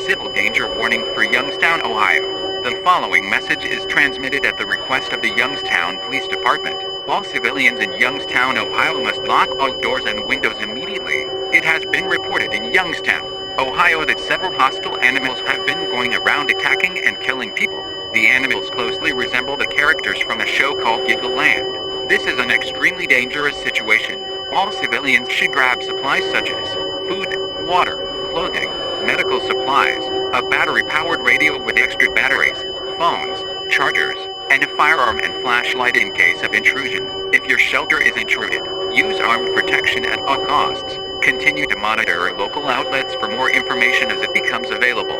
civil danger warning for Youngstown, Ohio. The following message is transmitted at the request of the Youngstown Police Department. All civilians in Youngstown, Ohio must lock all doors and windows immediately. It has been reported in Youngstown, Ohio that several hostile animals have been going around attacking and killing people. The animals closely resemble the characters from a show called Giggleland. This is an extremely dangerous situation. All civilians should grab supplies such as food, water, clothing, medical supplies, a battery-powered radio with extra batteries, phones, chargers, and a firearm and flashlight in case of intrusion. If your shelter is intruded, use armed protection at all costs. Continue to monitor our local outlets for more information as it becomes available.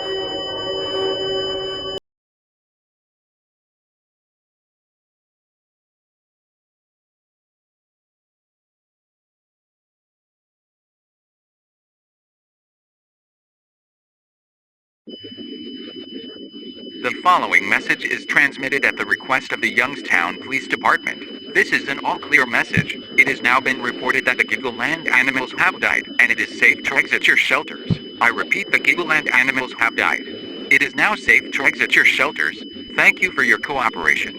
The following message is transmitted at the request of the Youngstown Police Department. This is an all-clear message. It has now been reported that the Giggleland animals have died, and it is safe to exit your shelters. I repeat, the Giggleland animals have died. It is now safe to exit your shelters. Thank you for your cooperation.